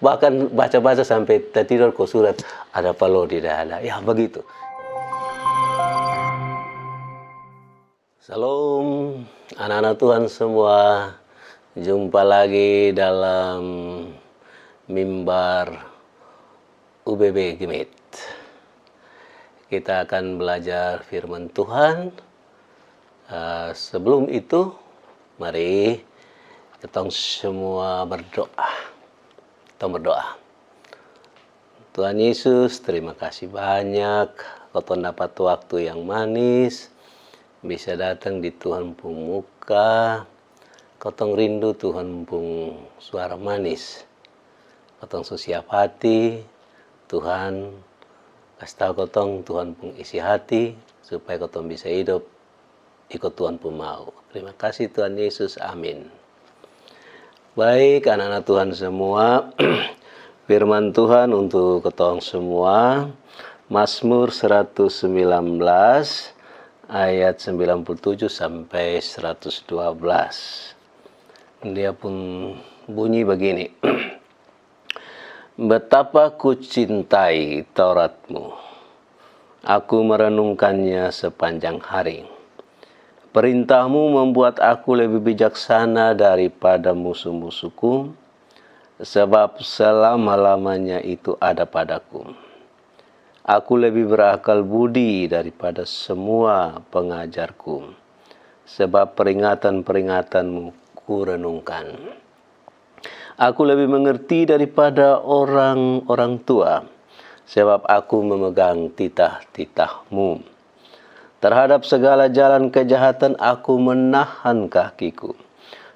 Bahkan baca-baca sampai tertidur ke surat ada palo di dada. Ya begitu. Salam anak-anak Tuhan semua. Jumpa lagi dalam mimbar UBB Gemit. Kita akan belajar firman Tuhan. Sebelum itu, mari kita semua berdoa. Kita berdoa. Tuhan Yesus, terima kasih banyak. Kau dapat waktu yang manis, bisa datang di Tuhan pun muka. Kau rindu Tuhan pun suara manis. Kau siap hati, Tuhan kasih tahu kau Tuhan pun isi hati supaya kau bisa hidup ikut Tuhan pun mau. Terima kasih Tuhan Yesus, amin. Baik anak-anak Tuhan semua, firman Tuhan untuk kau semua, Mazmur 119 ayat 97 sampai 112. Dia pun bunyi begini. Betapa ku cintai Tauratmu, aku merenungkannya sepanjang hari. Perintahmu membuat aku lebih bijaksana daripada musuh-musuhku, sebab selama-lamanya itu ada padaku. Aku lebih berakal budi daripada semua pengajarku, sebab peringatan-peringatanmu ku renungkan. Aku lebih mengerti daripada orang-orang tua, sebab aku memegang titah-titahmu. Terhadap segala jalan kejahatan aku menahan kakiku,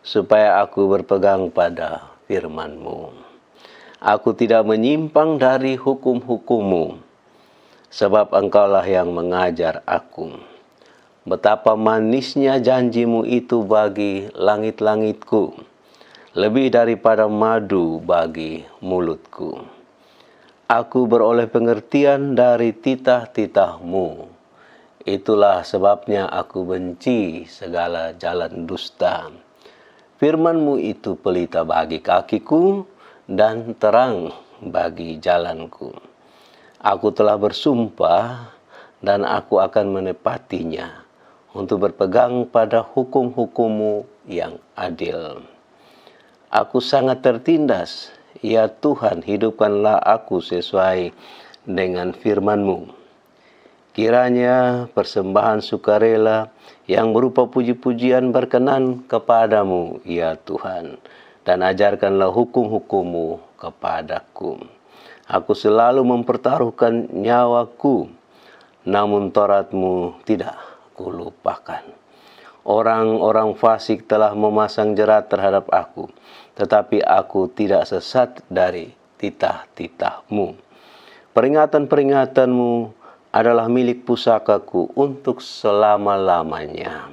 supaya aku berpegang pada firman-Mu. Aku tidak menyimpang dari hukum-hukum-Mu, sebab Engkaulah yang mengajar aku. Betapa manisnya janji-Mu itu bagi langit-langitku, lebih daripada madu bagi mulutku. Aku beroleh pengertian dari titah-titah-Mu. Itulah sebabnya aku benci segala jalan dusta. Firman-Mu itu pelita bagi kakiku dan terang bagi jalanku. Aku telah bersumpah dan aku akan menepatinya untuk berpegang pada hukum-hukum-Mu yang adil. Aku sangat tertindas, ya Tuhan, hidupkanlah aku sesuai dengan firman-Mu. Kiranya persembahan sukarela yang berupa puji-pujian berkenan kepadamu, ya Tuhan, dan ajarkanlah hukum-hukum-Mu kepadaku. Aku selalu mempertaruhkan nyawaku, namun Taurat-Mu tidak kulupakan. Orang-orang fasik telah memasang jerat terhadap aku, tetapi aku tidak sesat dari titah-titah-Mu. Peringatan-peringatan-Mu adalah milik pusakaku untuk selama-lamanya,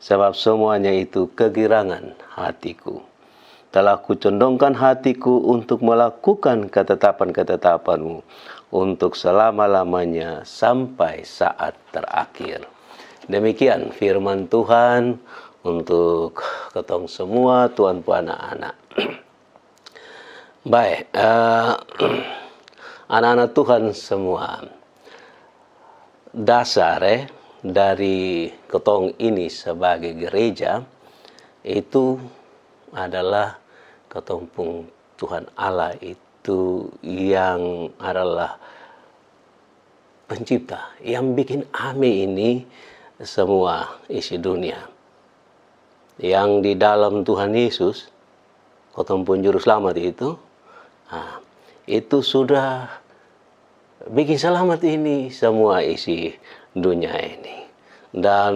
sebab semuanya itu kegirangan hatiku. Telah kucondongkan hatiku untuk melakukan ketetapan-ketetapan-Mu untuk selama-lamanya sampai saat terakhir. Demikian firman Tuhan untuk ketong semua, Tuhan Puan anak-anak. Baik, anak-anak Tuhan semua, dasar dari ketong ini sebagai gereja itu adalah ketong pun Tuhan Allah itu yang adalah pencipta, yang bikin ame ini semua isi dunia. Yang di dalam Tuhan Yesus, ketong pun juru selamat itu sudah bikin selamat ini semua isi dunia ini. Dan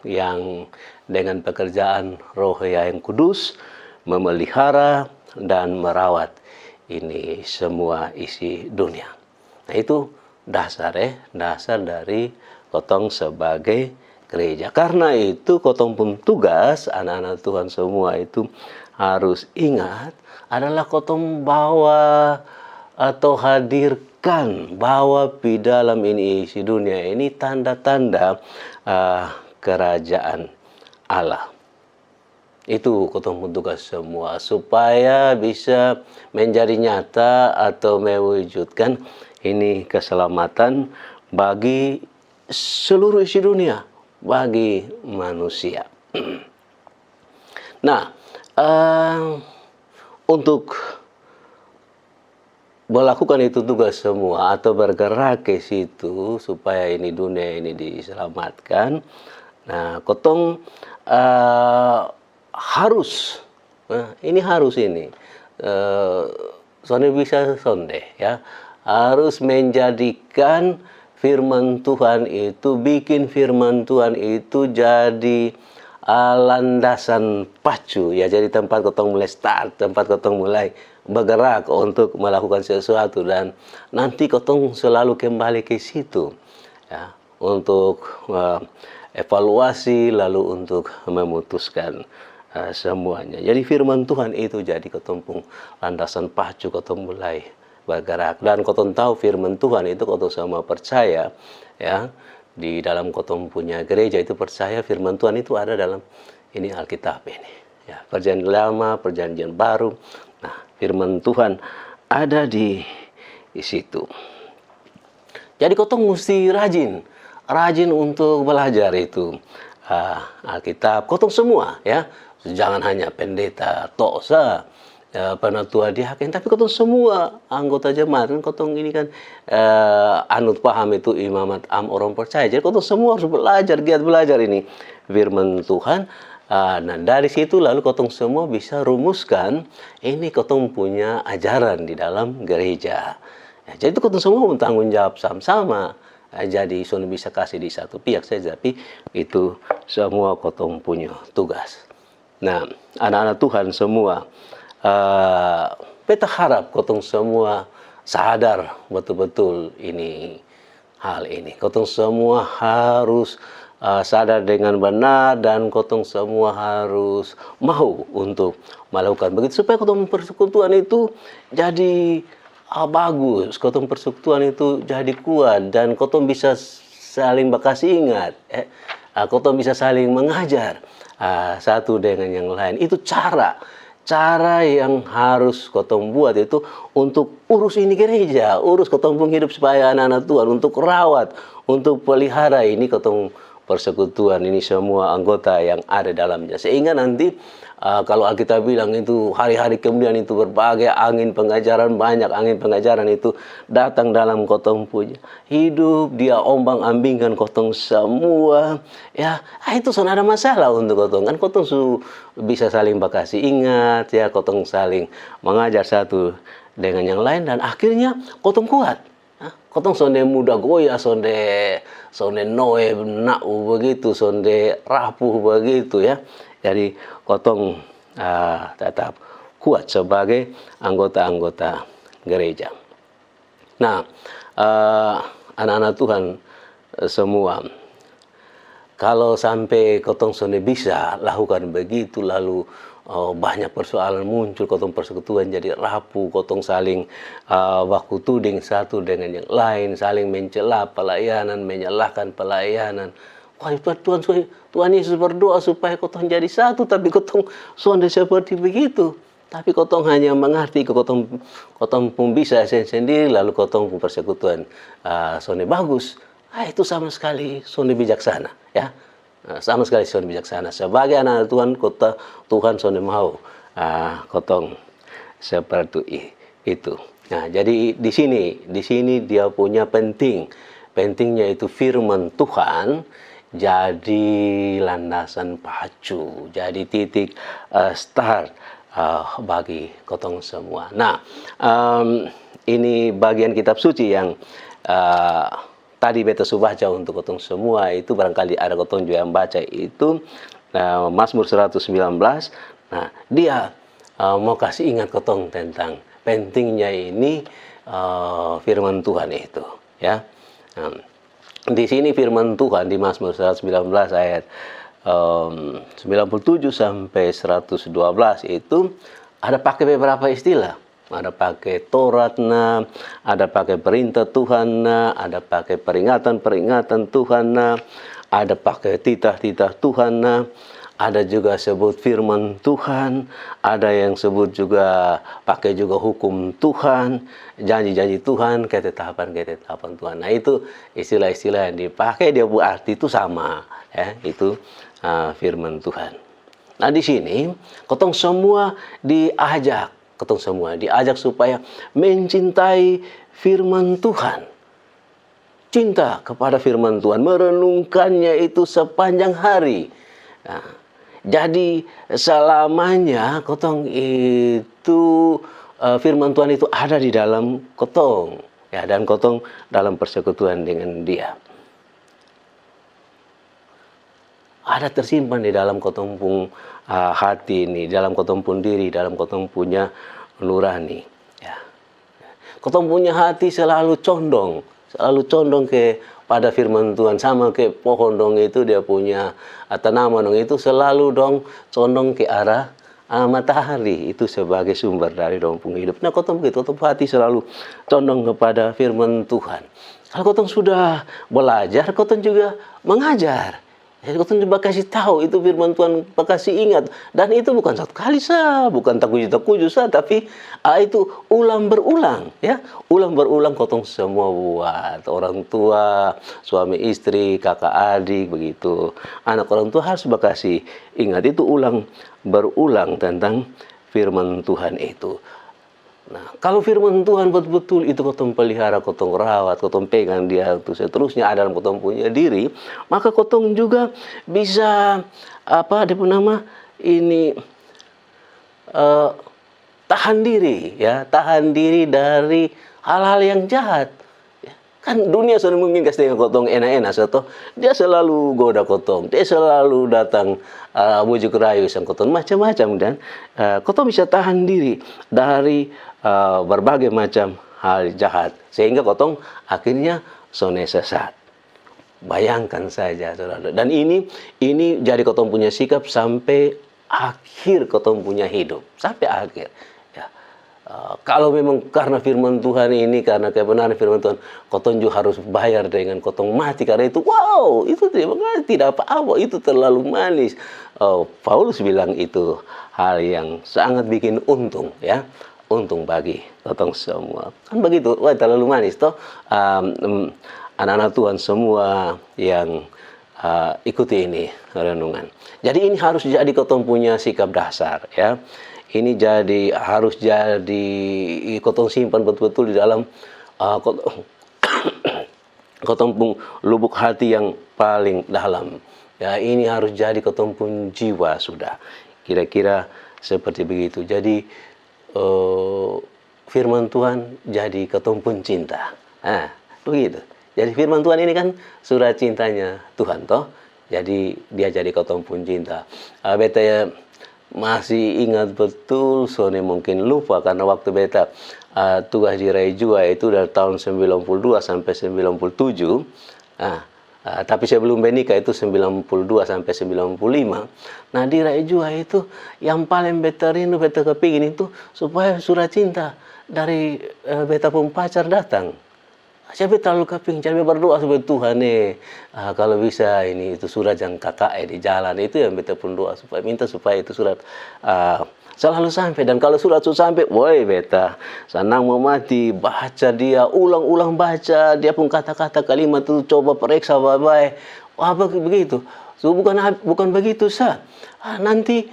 yang dengan pekerjaan Roh yang Kudus memelihara dan merawat ini semua isi dunia. Nah itu dasar dari kotong sebagai gereja. Karena itu kotong pun tugas anak-anak Tuhan semua itu harus ingat adalah kotong bawa atau hadirkan bahwa di dalam ini isi dunia ini tanda-tanda kerajaan Allah. Itu kotong tugas semua supaya bisa menjadi nyata atau mewujudkan ini keselamatan bagi seluruh isi dunia, bagi manusia. Nah, untuk melakukan itu tugas semua atau bergerak ke situ supaya ini dunia ini diselamatkan. Nah, kotong harus, ini harus ini, sonde bisa sonde ya, harus menjadikan firman Tuhan itu, bikin firman Tuhan itu jadi landasan pacu ya, jadi tempat kotong mulai start, tempat kotong mulai bergerak untuk melakukan sesuatu, dan nanti kotong selalu kembali ke situ ya, untuk evaluasi lalu untuk memutuskan semuanya. Jadi firman Tuhan itu jadi kotong pun landasan pacu kotong mulai bergerak, dan kotong tahu firman Tuhan itu kotong sama percaya ya, di dalam kotong punya gereja itu percaya firman Tuhan itu ada dalam ini Alkitab ini ya, perjanjian lama, perjanjian baru. Nah, firman Tuhan ada di situ. Jadi kotong mesti rajin untuk belajar itu Alkitab, kotong semua ya, jangan hanya pendeta tosa, penatua diaken, tapi kotong semua anggota jemaat kan, kotong ini kan anut paham itu imamat orang percaya, jadi kotong semua harus belajar, giat belajar ini firman Tuhan. Nah, dari situ lalu kotong semua bisa rumuskan ini kotong punya ajaran di dalam gereja ya, jadi itu kotong semua bertanggung jawab sama-sama. Jadi sonde bisa kasih di satu pihak saja, tapi itu semua kotong punya tugas. Nah, anak-anak Tuhan semua, beta harap kotong semua sadar betul-betul ini hal ini. Kotong semua harus sadar dengan benar, dan kotong semua harus mau untuk melakukan begitu supaya kotong persekutuan itu jadi bagus, kotong persekutuan itu jadi kuat, dan kotong bisa saling berkasih ingat, kotong bisa saling mengajar satu dengan yang lain. Itu cara yang harus kotong buat itu untuk urus ini gereja, urus kotong pun hidup supaya anak-anak Tuhan, untuk rawat, untuk pelihara ini kotong persekutuan ini semua anggota yang ada dalamnya, sehingga nanti kalau Alkitab bilang itu hari-hari kemudian itu berbagai angin pengajaran, banyak angin pengajaran itu datang dalam kotong punya hidup, dia ombang-ambingkan kotong semua ya, itu sudah ada masalah untuk kotong kan, kotong bisa saling berkasih ingat ya, kotong saling mengajar satu dengan yang lain, dan akhirnya kotong kuat. Kotong sonde muda goyah, sonde noe nau begitu, sonde rapuh begitu ya. Jadi kotong tetap kuat sebagai anggota-anggota gereja. Nah, anak-anak Tuhan semua, kalau sampai kotong sonde bisa lakukan begitu, lalu banyak persoalan muncul, kotong persekutuan jadi rapuh, kotong saling baku tuding satu dengan yang lain, saling mencela pelayanan, menyalahkan pelayanan. Wah, Tuhan Yesus berdoa supaya kotong jadi satu, tapi kotong sonde seperti begitu. Tapi kotong hanya mengerti, kotong pun bisa sendiri, lalu kotong pun persekutuan sonde bagus. Itu sama sekali sonde bijaksana ya. Sama sekali sonde bijaksana. Sebagai anak Tuhan, Tuhan sonde mau kotong seperti itu. Nah, jadi di sini dia punya pentingnya itu firman Tuhan jadi landasan pacu, jadi titik start bagi kotong semua. Nah, ini bagian kitab suci yang tadi beta baca untuk kotong semua, itu barangkali ada kotong juga yang baca itu Mazmur 119. Nah, dia mau kasih ingat kotong tentang pentingnya ini firman Tuhan itu ya. Di sini firman Tuhan di Mazmur 119 ayat 97 sampai 112 itu ada pakai beberapa istilah. Ada pakai Tauratna, ada pakai perintah Tuhan, ada pakai peringatan-peringatan Tuhan, ada pakai titah-titah Tuhan, ada juga sebut firman Tuhan, ada yang sebut juga pakai juga hukum Tuhan, janji-janji Tuhan, ketetapan-ketetapan Tuhan. Nah itu istilah-istilah yang dipakai, dia berarti itu sama, ya, itu firman Tuhan. Nah di sini, ketong semua diajak supaya mencintai firman Tuhan. Cinta kepada firman Tuhan, merenungkannya itu sepanjang hari. Nah, jadi selamanya kotong itu firman Tuhan itu ada di dalam kotong, ya, dan kotong dalam persekutuan dengan Dia. Ada tersimpan di dalam kotong pun hati ini, dalam kotong pun diri, dalam kotong punya nurani. Ya. Kotong punya hati selalu condong ke pada firman Tuhan, sama ke pohon dong itu dia punya tanaman dong itu selalu dong condong ke arah matahari, itu sebagai sumber dari dong pun hidup. Nah kotong begitu, kotong hati selalu condong kepada firman Tuhan. Kalau kotong sudah belajar, kotong juga mengajar. Jadi kotong coba kasih tahu itu firman Tuhan, kasih ingat, dan itu bukan satu kali bukan takuju tapi itu ulang berulang, ya, ulang berulang kotong semua buat orang tua, suami istri, kakak adik begitu, anak orang tua harus kasih ingat itu ulang berulang tentang firman Tuhan itu. Nah, kalau firman Tuhan betul-betul itu kotong pelihara, kotong rawat, kotong pegang dia itu seterusnya ada dalam kotong punya diri, maka kotong juga bisa tahan diri, ya, tahan diri dari hal-hal yang jahat. Kan dunia sudah mungkin kasih kotong enak-enak, atau dia selalu goda kotong, dia selalu datang bujuk rayu sang kotong macam-macam, dan kotong bisa tahan diri dari berbagai macam hal jahat sehingga kotong akhirnya sone sesat. Bayangkan saja, saudara. Dan ini jadi kotong punya sikap sampai akhir kotong punya hidup, sampai akhir. Kalau memang karena firman Tuhan ini, karena kebenaran firman Tuhan, kotong juga harus bayar dengan kotong mati karena itu. Wow, itu tidak apa-apa, itu terlalu manis. Paulus bilang itu hal yang sangat bikin untung, ya, untung bagi kotong semua. Kan begitu, wah terlalu manis toh. Anak-anak Tuhan semua yang ikuti ini renungan. Jadi ini harus jadi kotong punya sikap dasar, ya. Ini harus jadi kotong simpan betul-betul di dalam kotong pun lubuk hati yang paling dalam. Ya, ini harus jadi kotong pun jiwa sudah. Kira-kira seperti begitu. Jadi firman Tuhan jadi kotong pun cinta. Nah, begitu. Jadi firman Tuhan ini kan surat cintanya Tuhan toh. Jadi dia jadi kotong pun cinta. Beta ya masih ingat betul, Sony mungkin lupa karena waktu beta tugas di Rai Jua itu dari tahun 92 sampai 97. Tapi sebelum menikah itu 92 sampai 95. Nah di Rai Jua itu yang paling beta rindu, beta kepingin itu supaya surat cinta dari beta pun pacar datang. Saya terlalu kepingin, saya berdoa supaya Tuhan kalau bisa ini itu surat yang kakak di jalan itu yang beta pun doa supaya minta supaya itu surat selalu sampai. Dan kalau surat sudah sampai, woi beta senang mau mati, baca dia ulang-ulang baca dia pun kata-kata kalimat itu coba periksa baik-baik. Wah begitu. So, bukan begitu nanti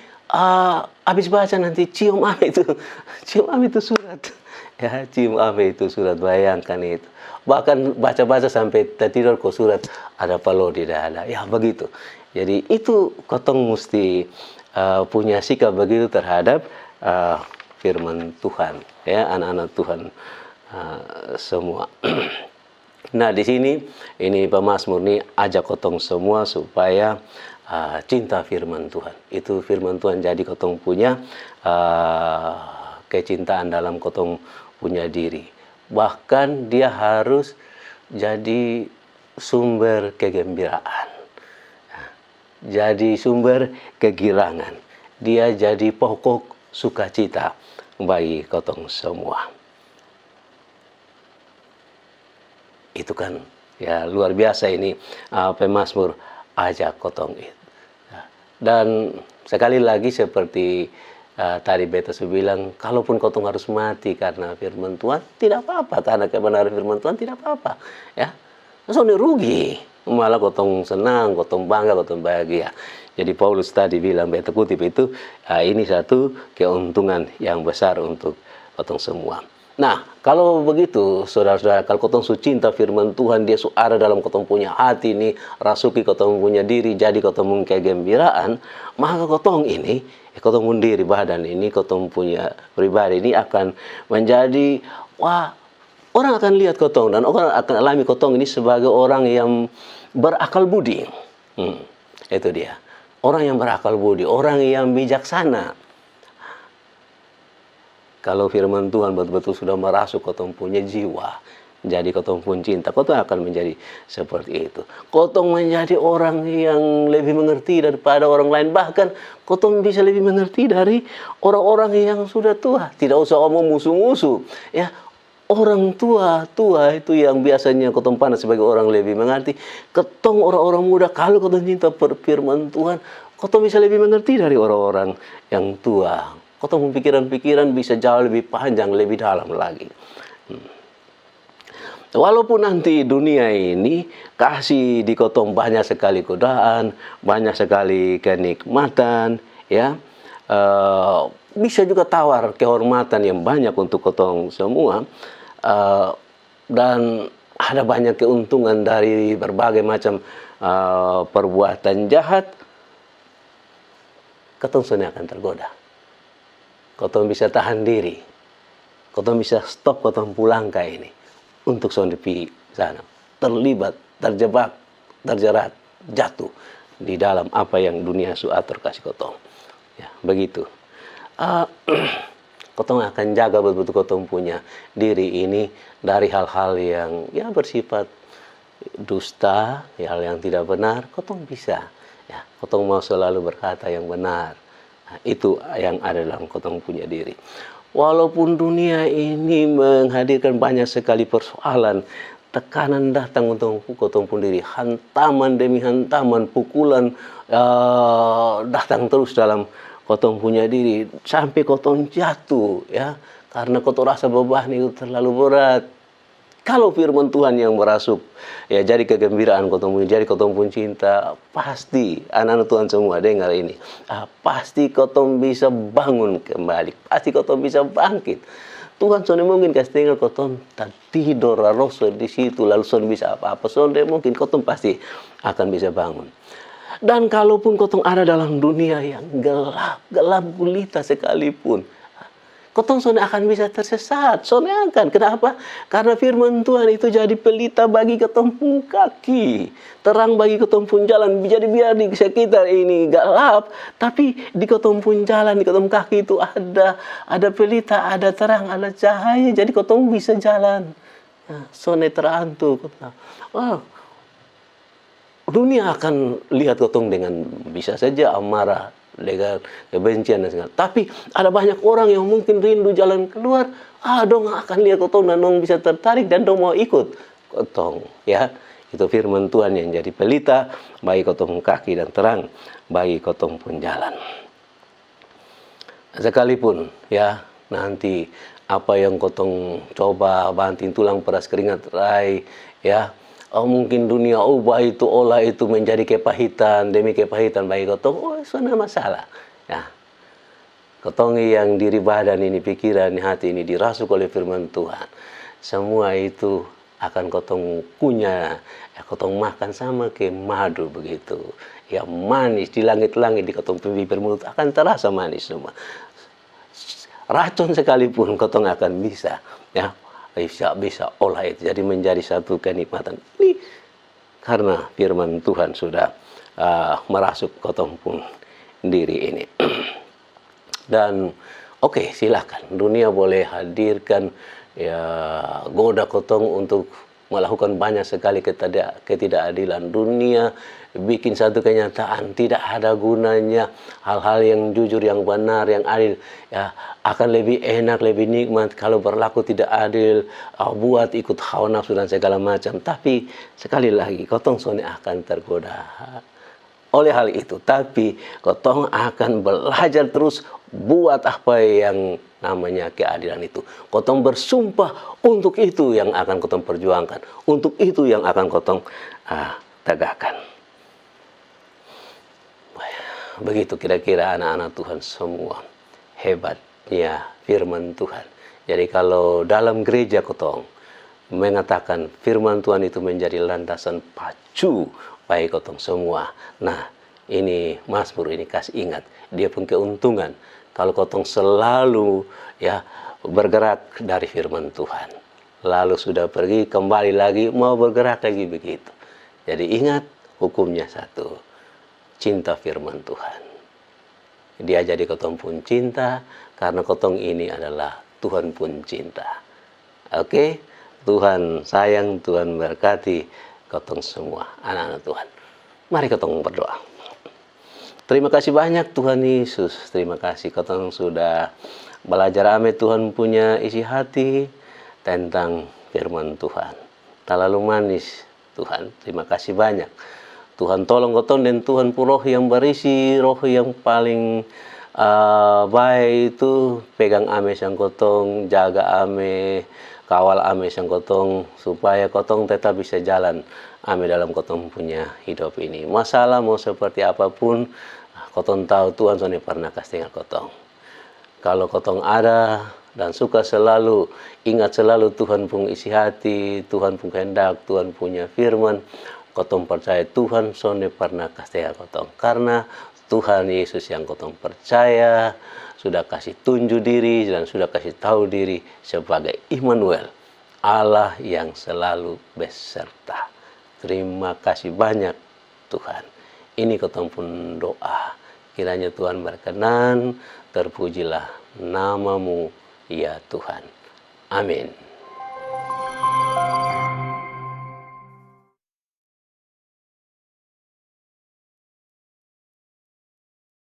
habis baca nanti cium itu surat. Ya, cium itu surat, bayangkan itu. Bahkan baca-baca sampai tertidur kok surat ada palo di dada. Ya begitu. Jadi itu kotong mesti punya sikap begitu terhadap firman Tuhan, ya, anak-anak Tuhan semua. Nah di sini ini pemazmur ini ajak kotong semua supaya cinta firman Tuhan. Itu firman Tuhan jadi kotong punya kecintaan dalam kotong punya diri. Bahkan dia harus jadi sumber kegembiraan, jadi sumber kegirangan. Dia jadi pokok sukacita bagi kotong semua. Itu kan ya luar biasa ini pemazmur ajak kotong itu. Dan sekali lagi seperti tadi beta bilang, kalaupun kotong harus mati karena firman Tuhan, tidak apa-apa. Karena kebenaran firman Tuhan tidak apa-apa. Ya, soalnya rugi. Malah kotong senang, kotong bangga, kotong bahagia. Jadi Paulus tadi bilang, beta kutip itu, ini satu keuntungan yang besar untuk kotong semua. Nah, kalau begitu, saudara-saudara, kalau kotong su cinta firman Tuhan, dia su ada dalam kotong punya hati ini, rasuki kotong punya diri, jadi kotong kegembiraan, maka kotong ini, kotong pun diri badan ini, kotong punya pribadi ini akan menjadi, wah, orang akan lihat kotong, dan orang akan alami kotong ini sebagai orang yang berakal budi. Itu dia. Orang yang berakal budi, orang yang bijaksana. Kalau firman Tuhan betul-betul sudah merasuk kotong punya jiwa, jadi kotong pun cinta, kotong akan menjadi seperti itu. Kotong menjadi orang yang lebih mengerti daripada orang lain. Bahkan kotong bisa lebih mengerti dari orang-orang yang sudah tua. Tidak usah omong musuh-musuh. Ya, orang tua itu yang biasanya kotong pandang sebagai orang lebih mengerti. Kotong orang-orang muda, kalau kotong cinta firman Tuhan, kotong bisa lebih mengerti dari orang-orang yang tua. Kotong pikiran-pikiran bisa jauh lebih panjang, lebih dalam lagi. Walaupun nanti dunia ini kasih di kotong banyak sekali godaan, banyak sekali kenikmatan, ya, bisa juga tawar kehormatan yang banyak untuk kotong semua, dan ada banyak keuntungan dari berbagai macam perbuatan jahat, kotong sendiri akan tergoda. Kotong bisa tahan diri, kotong bisa stop, kotong pulang ke ini untuk sondepi sana, terlibat, terjebak, terjerat, jatuh di dalam apa yang dunia su atur kasih kotong. Ya, begitu. Kotong akan jaga betul-betul kotong punya diri ini dari hal-hal yang ya bersifat dusta, hal yang tidak benar. Kotong bisa, ya, kotong mau selalu berkata yang benar. Nah, itu yang ada dalam kotong punya diri. Walaupun dunia ini menghadirkan banyak sekali persoalan, tekanan datang untuk kotong pun diri, hantaman demi hantaman, pukulan datang terus dalam kotong punya diri sampai kotong jatuh, ya, karena kotong rasa beban itu terlalu berat. Kalau firman Tuhan yang merasuk, ya, jadi kegembiraan kotong pun, jadi kotong pun cinta, pasti anak-anak Tuhan semua dengar ini, pasti kotong bisa bangun kembali, pasti kotong bisa bangkit. Tuhan sudah mungkin kasih tinggal kotong tidur rosso di situ, lalu sudah bisa apa-apa, sudah mungkin kotong pasti akan bisa bangun. Dan kalaupun kotong ada dalam dunia yang gelap gulita sekalipun, kotong soalnya akan bisa tersesat, soalnya akan. Kenapa? Karena firman Tuhan itu jadi pelita bagi kotong pun kaki, terang bagi kotong pun jalan. Jadi biar di sekitar ini gelap, tapi di kotong pun jalan, di kotong kaki itu ada pelita, ada terang, ada cahaya. Jadi kotong bisa jalan. Nah, soalnya terantu. Wow. Dunia akan lihat kotong dengan bisa saja amarah, dengan kebencian dan segala. Tapi ada banyak orang yang mungkin rindu jalan keluar. Dong akan lihat kotong dan dong bisa tertarik dan dong mau ikut kotong. Ya, itu firman Tuhan yang jadi pelita bagi kotong kaki dan terang bagi kotong pun jalan. Sekalipun ya nanti apa yang kotong coba banting tulang peras keringat rai, ya. Mungkin dunia ubah itu, olah itu menjadi kepahitan demi kepahitan bagi kotong. Itu ada masalah. Ya. Kotong yang diri badan ini, pikiran, hati ini dirasuk oleh firman Tuhan. Semua itu akan kotong punya. Ya, kotong makan sama ke madu begitu. Ya, manis di langit-langit, di kotong bibir mulut akan terasa manis semua. Racun sekalipun kotong akan bisa. Ya. Bisa olah itu jadi menjadi satu kenikmatan ini karena firman Tuhan sudah merasuk kotong pun diri ini. Dan oke, silakan dunia boleh hadirkan ya goda kotong untuk melakukan banyak sekali ketidakadilan. Dunia bikin satu kenyataan tidak ada gunanya, hal-hal yang jujur, yang benar, yang adil, ya akan lebih enak, lebih nikmat kalau berlaku tidak adil, buat ikut hawa nafsu dan segala macam. Tapi sekali lagi kotong soalnya akan tergoda oleh hal itu, tapi kotong akan belajar terus buat apa yang namanya keadilan itu. Kotong bersumpah untuk itu yang akan kotong perjuangkan, untuk itu yang akan kotong tegakkan. Begitu kira-kira anak-anak Tuhan semua, hebatnya firman Tuhan. Jadi kalau dalam gereja kotong mengatakan firman Tuhan itu menjadi landasan pacu bagi kotong semua. Nah, ini Mazmur ini kasih ingat, dia pun keuntungan kalau kotong selalu bergerak dari firman Tuhan. Lalu sudah pergi, kembali lagi, mau bergerak lagi begitu. Jadi ingat hukumnya satu, cinta firman Tuhan. Dia jadi kotong pun cinta, karena kotong ini adalah Tuhan pun cinta. Oke? Tuhan sayang, Tuhan berkati kotong semua, anak-anak Tuhan. Mari kotong berdoa. Terima kasih banyak Tuhan Yesus. Terima kasih kotong sudah belajar ame Tuhan punya isi hati tentang firman Tuhan. Terlalu manis Tuhan. Terima kasih banyak. Tuhan tolong kotong dan Tuhan pun roh yang berisi, roh yang paling baik itu pegang ame sang kotong, jaga ame, kawal ame sang kotong, supaya kotong tetap bisa jalan ame dalam kotong punya hidup ini. Masalah mau seperti apapun, kotong tahu Tuhan sudah pernah kasih kotong. Kalau kotong ada dan suka selalu, ingat selalu Tuhan pun isi hati, Tuhan pun kehendak, Tuhan punya firman, kotong percaya Tuhan sudah pernah kasih kotong. Karena Tuhan Yesus yang kotong percaya sudah kasih tunjuk diri dan sudah kasih tahu diri sebagai Immanuel, Allah yang selalu beserta. Terima kasih banyak Tuhan. Ini kotong pun doa. Kiranya Tuhan berkenan, terpujilah namamu ya Tuhan. Amin.